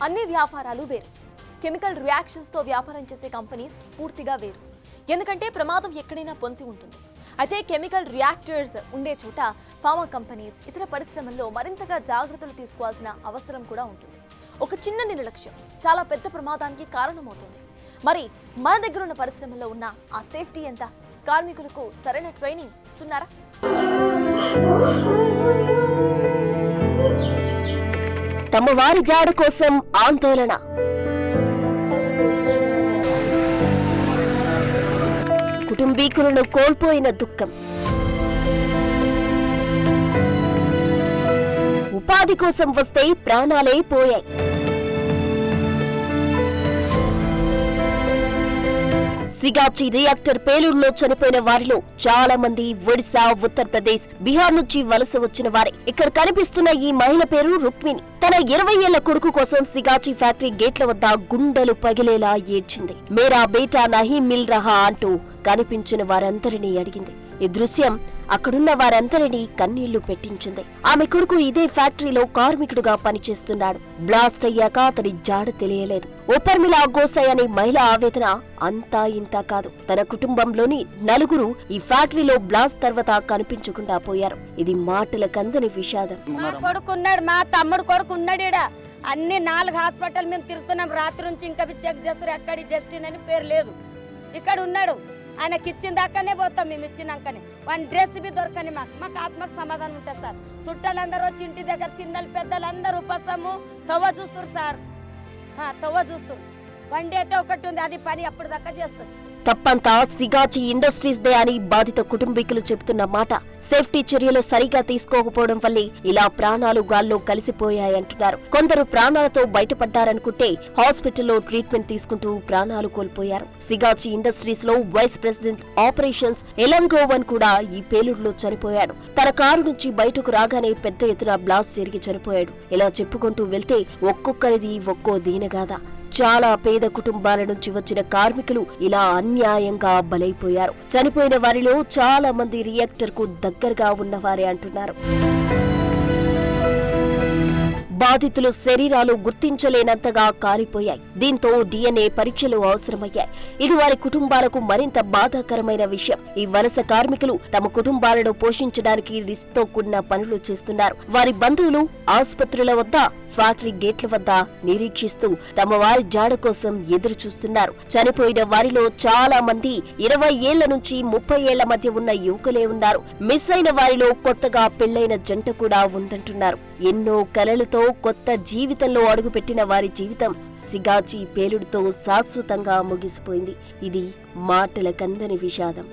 అన్ని వ్యాపారాలు వేరు. కెమికల్ రియాక్షన్స్తో వ్యాపారం చేసే కంపెనీస్ పూర్తిగా వేరు. ఎందుకంటే ప్రమాదం ఎక్కడైనా పొంచి ఉంటుంది. అయితే కెమికల్ రియాక్టర్స్ ఉండే చోట ఫార్మా కంపెనీస్ ఇతర పరిశ్రమల్లో మరింతగా జాగ్రత్తలు తీసుకోవాల్సిన అవసరం కూడా ఉంటుంది. ఒక చిన్న నిర్లక్ష్యం చాలా పెద్ద ప్రమాదానికి కారణమవుతుంది. మరి మన దగ్గర ఉన్న పరిశ్రమల్లో ఉన్న ఆ సేఫ్టీ ఎంత? కార్మికులకు సరైన ట్రైనింగ్ ఇస్తున్నారా? తమ వారి జాడ కోసం ఆందోళన. కుటుంబీకులను కోల్పోయిన దుఃఖం. ఉపాధి కోసం వస్తే ప్రాణాలే పోయాయి. సిగాచి రియాక్టర్ పేలుడులో చనిపోయిన వారిలో చాలా మంది ఒడిశా, ఉత్తరప్రదేశ్, బీహార్ నుంచి వలస వచ్చిన వారే. ఇక్కడ కనిపిస్తున్న ఈ మహిళ పేరు రుక్మిణి. తన 20 ఏళ్ల కొడుకు కోసం సిగాచి ఫ్యాక్టరీ గేట్ల వద్ద గుండెలు పగిలేలా ఏడ్చింది. మేరా బేటా నహీ మిల్ రహా అంటూ కనిపించిన వారందరినీ అడిగింది. ఈ దృశ్యం అక్కడున్న వారందరినీ కన్నీళ్లు పెట్టించింది. ఆమె కొడుకు ఇదే ఫ్యాక్టరీలో కార్మికుడుగా పనిచేస్తున్నాడు. బ్లాస్ట్ అయ్యాక అతని జాడ తెలియలేదు. ఉపర్మిళ గోసాయ్ అనే మహిళ ఆవేదన అంతా ఇంతా కాదు. తన కుటుంబంలోని 4 ఈ ఫ్యాక్టరీలో బ్లాస్ట్ తర్వాత కనిపించకుండా పోయారు. ఇది మాటలకందని విషాదం. మా కొడుకున్నాడు, మా తమ్ముడు కొడుకు ఉన్నాడు. అన్ని 4 హాస్పిటల్ మేము తిరుగుతున్నాం. రాత్రి నుంచి ఇంకా చెక్ చేస్తారు. ఎక్కడి జస్టిన్ అని పేరు లేదు. ఇక్కడ ఉన్నాడు. ఆయనకి ఇచ్చిన దాకానే పోతాం. మేము ఇచ్చినాకనే వన్ డ్రెస్ బి దొరకని మాకు ఆత్మకు సమాధానం ఉంటుంది సార్. చుట్టాలందరూ వచ్చి ఇంటి దగ్గర చిన్నలు పెద్దలు అందరూ ఉపసము తవ్వ చూస్తారు సార్. తవ్వ చూస్తారు. బండి అయితే ఒకటి ఉంది, అది పని అప్పుడు దాకా చేస్తుంది. తప్పంతా సిగాచి ఇండస్ట్రీస్ దే అని బాధిత కుటుంబీకులు చెబుతున్న మాట. సేఫ్టీ చర్యలు సరిగా తీసుకోకపోవడం వల్లే ఇలా ప్రాణాలు గాల్లో కలిసిపోయాయంటున్నారు. కొందరు ప్రాణాలతో బయటపడ్డారనుకుంటే హాస్పిటల్లో ట్రీట్మెంట్ తీసుకుంటూ ప్రాణాలు కోల్పోయారు. సిగాచి ఇండస్ట్రీస్ లో వైస్ ప్రెసిడెంట్ ఆపరేషన్స్ ఎలంగోవన్ కూడా ఈ పేలుడులో చనిపోయాడు. తన కారు నుంచి బయటకు రాగానే పెద్ద ఎత్తున బ్లాస్ట్ జరిగి చనిపోయాడు. ఇలా చెప్పుకుంటూ వెళ్తే ఒక్కొక్కరిది ఒక్కో దీనగాథ. చాలా పేద కుటుంబాల నుంచి వచ్చిన కార్మికులు ఇలా అన్యాయంగా బలైపోయారు. చనిపోయిన వారిలో చాలా మంది రియాక్టర్ కు దగ్గరగా ఉన్నవారే అంటున్నారు. బాధితులు శరీరాలు గుర్తించలేనంతగా కాలిపోయాయి. దీంతో DNA పరీక్షలు అవసరమయ్యాయి. ఇది వారి కుటుంబాలకు మరింత బాధాకరమైన విషయం. ఈ వలస కార్మికులు తమ కుటుంబాలను పోషించడానికి రిస్క్ తో కూడిన పనులు చేస్తున్నారు. వారి బంధువులు ఆసుపత్రుల వద్ద, ఫ్యాక్టరీ గేట్ల వద్ద నిరీక్షిస్తూ తమ వారి జాడ కోసం ఎదురు చూస్తున్నారు. చనిపోయిన వారిలో చాలా మంది 20 ఏళ్ల నుంచి 30 ఏళ్ల మధ్య ఉన్న యువకులే ఉన్నారు. మిస్ అయిన వారిలో కొత్తగా పెళ్లైన జంట కూడా ఉందంటున్నారు. ఎన్నో కలలతో కొత్త జీవితంలో అడుగుపెట్టిన వారి జీవితం సిగాచి పేలుడుతో శాశ్వతంగా ముగిసిపోయింది. ఇది మాటలకందని విషాదం.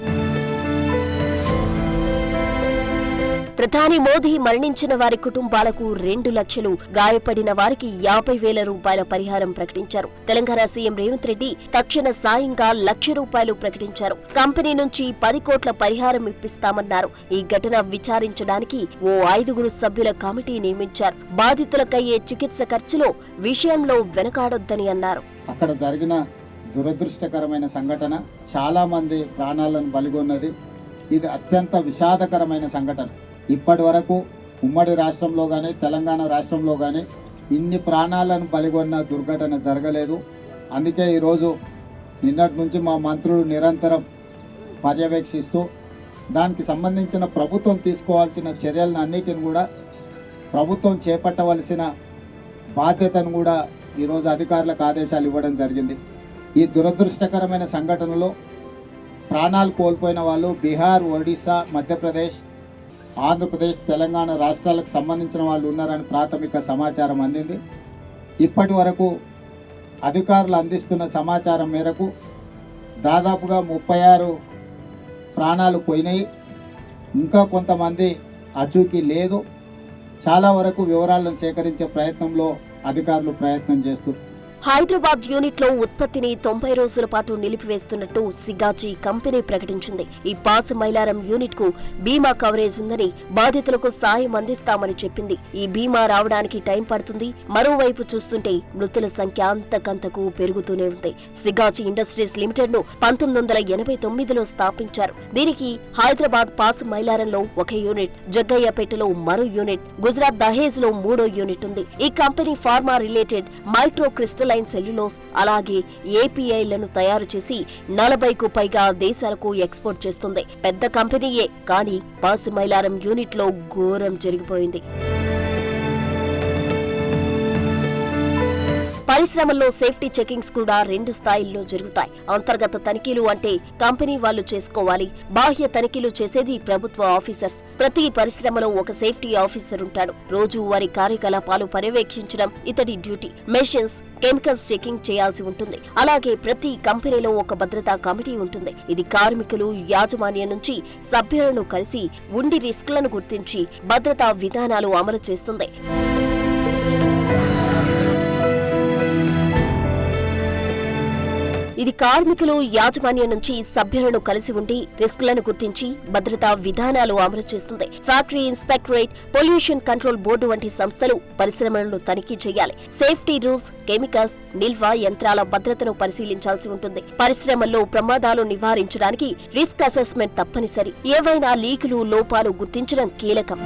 ప్రధాని మోదీ మరణించిన వారి కుటుంబాలకు 2 లక్షలు, గాయపడిన వారికి 50,000 రూపాయల పరిహారం ప్రకటించారు. తెలంగాణ సీఎం రేవంత్ రెడ్డి తక్షణ సాయంగా ₹1,00,000 ప్రకటించారు. కంపెనీ నుంచి 10 కోట్ల పరిహారం ఇప్పిస్తామన్నారు. ఈ ఘటన విచారించడానికి ఓ 5 సభ్యుల కమిటీ నియమించారు. బాధితులకయ్యే చికిత్స ఖర్చులో విషయంలో వెనకాడొద్దని అన్నారు. అక్కడ జరిగిన దురదృష్టకరమైన సంఘటన చాలా మంది ప్రాణాలను బలిగొన్నది. ఇది అత్యంత విషాదకరమైన సంఘటన. ఇప్పటి వరకు ఉమ్మడి రాష్ట్రంలో కానీ తెలంగాణ రాష్ట్రంలో కానీ ఇన్ని ప్రాణాలను బలిగొన్న దుర్ఘటన జరగలేదు. అందుకే ఈరోజు నిన్నటి నుంచి మా మంత్రులు నిరంతరం పర్యవేక్షిస్తూ దానికి సంబంధించిన ప్రభుత్వం తీసుకోవాల్సిన చర్యలను అన్నిటిని కూడా ప్రభుత్వం చేపట్టవలసిన బాధ్యతను కూడా ఈరోజు అధికారులకు ఆదేశాలు ఇవ్వడం జరిగింది. ఈ దురదృష్టకరమైన సంఘటనలో ప్రాణాలు కోల్పోయిన వాళ్ళు బీహార్, ఒడిశా, మధ్యప్రదేశ్, ఆంధ్రప్రదేశ్, తెలంగాణ రాష్ట్రాలకు సంబంధించిన వాళ్ళు ఉన్నారని ప్రాథమిక సమాచారం అందింది. ఇప్పటి వరకు అధికారులు అందిస్తున్న సమాచారం మేరకు దాదాపుగా 36 ప్రాణాలు పోయినాయి. ఇంకా కొంతమంది అచూకీ లేదు. చాలా వరకు వివరాలను సేకరించే ప్రయత్నంలో అధికారులు ప్రయత్నం చేస్తున్నారు. హైదరాబాద్ యూనిట్ లో ఉత్పత్తిని 90 రోజుల పాటు నిలిపివేస్తున్నట్టు సిగాచి కంపెనీ ప్రకటించింది. ఈ పాసమైలారం యూనిట్ కు బీమా కవరేజ్ ఉందని, బాధితులకు సాయం అందిస్తామని చెప్పింది. ఈ బీమా రావడానికి టైం పడుతుంది. మరోవైపు చూస్తుంటే మృతుల సంఖ్య అంతకంతకు పెరుగుతూనే ఉంది. సిగాచి ఇండస్ట్రీస్ లిమిటెడ్ ను 1989లో స్థాపించారు. దీనికి హైదరాబాద్ పాసమైలారంలో ఒక యూనిట్, జగ్గయ్యపేటలో మరో యూనిట్, గుజరాత్ దహేజ్ లో 3వ యూనిట్ ఉంది. ఈ company pharma related micro crystalline cellulose అలాగే ఏపీఐలను తయారు చేసి 40కు పైగా దేశాలకు ఎక్స్పోర్ట్ చేస్తుంది. పెద్ద కంపెనీయే, కానీ పాసమైలారం యూనిట్ లో ఘోరం జరిగిపోయింది. పరిశ్రమల్లో సేఫ్టీ చెకింగ్స్ కూడా 2 స్థాయిల్లో జరుగుతాయి. అంతర్గత తనిఖీలు అంటే కంపెనీ వాళ్లు చేసుకోవాలి. బాహ్య తనిఖీలు చేసేది ప్రభుత్వ ఆఫీసర్స్. ప్రతి పరిశ్రమలో ఒక సేఫ్టీ ఆఫీసర్ ఉంటాడు. రోజు వారి కార్యకలాపాలు పర్యవేక్షించడం ఇతడి డ్యూటీ. మెషిన్స్, కెమికల్స్ చెకింగ్ చేయాల్సి ఉంటుంది. అలాగే ప్రతి కంపెనీలో ఒక భద్రతా కమిటీ ఉంటుంది. ఇది కార్మికులు, యాజమాన్యం నుంచి సభ్యులను కలిసి ఉండి రిస్కులను గుర్తించి భద్రతా విధానాలు అమలు చేస్తుంది. ఇది కార్మికులు, యాజమాన్యం నుంచి సభ్యులను కలిసి ఉండి రిస్కులను గుర్తించి భద్రతా విధానాలు అమలు చేస్తుంది. Factory inspectorate, pollution control board వంటి సంస్థలు పరిశ్రమలను తనిఖీ చేయాలి. సేఫ్టీ రూల్స్, కెమికల్స్, నిల్వ యంత్రాల భద్రతను పరిశీలించాల్సి ఉంటుంది. పరిశ్రమల్లో ప్రమాదాలు నివారించడానికి రిస్క్ అసెస్మెంట్ తప్పనిసరి. ఏవైనా లీకులు, లోపాలు గుర్తించడం కీలకం.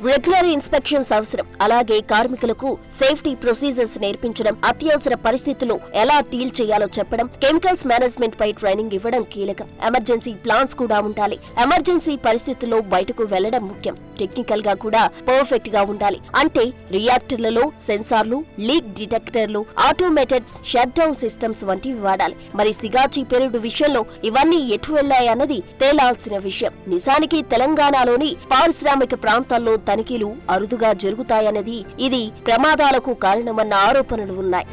రెగ్యులర్ ఇన్స్పెక్షన్స్ అవసరం. అలాగే కార్మికులకు సేఫ్టీ ప్రొసీజర్స్ నేర్పించడం, అత్యవసర పరిస్థితుల్లో ఎలా డీల్ చేయాలో చెప్పడం, కెమికల్స్ మేనేజ్మెంట్ పై ట్రైనింగ్ ఇవ్వడం కీలకం. ఎమర్జెన్సీ ప్లాన్స్ కూడా ఉండాలి. ఎమర్జెన్సీ పరిస్థితుల్లో బయటకు వెళ్లడం ముఖ్యం. టెక్నికల్ గా కూడా పర్ఫెక్ట్ గా ఉండాలి. అంటే రియాక్టర్లలో సెన్సార్లు, లీక్ డిటెక్టర్లు, ఆటోమేటెడ్ షట్ డౌన్ సిస్టమ్స్ వంటివి వాడాలి. మరి సిగాచి పెరుడు విషయంలో ఇవన్నీ ఎటు వెళ్లాయన్నది తేలాల్సిన విషయం. నిజానికి తెలంగాణలోని పారిశ్రామిక ప్రాంతాల్లో తనిఖీలు అరుదుగా జరుగుతాయన్నది, ఇది ప్రమాదాలకు కారణమన్న ఆరోపణలు ఉన్నాయి.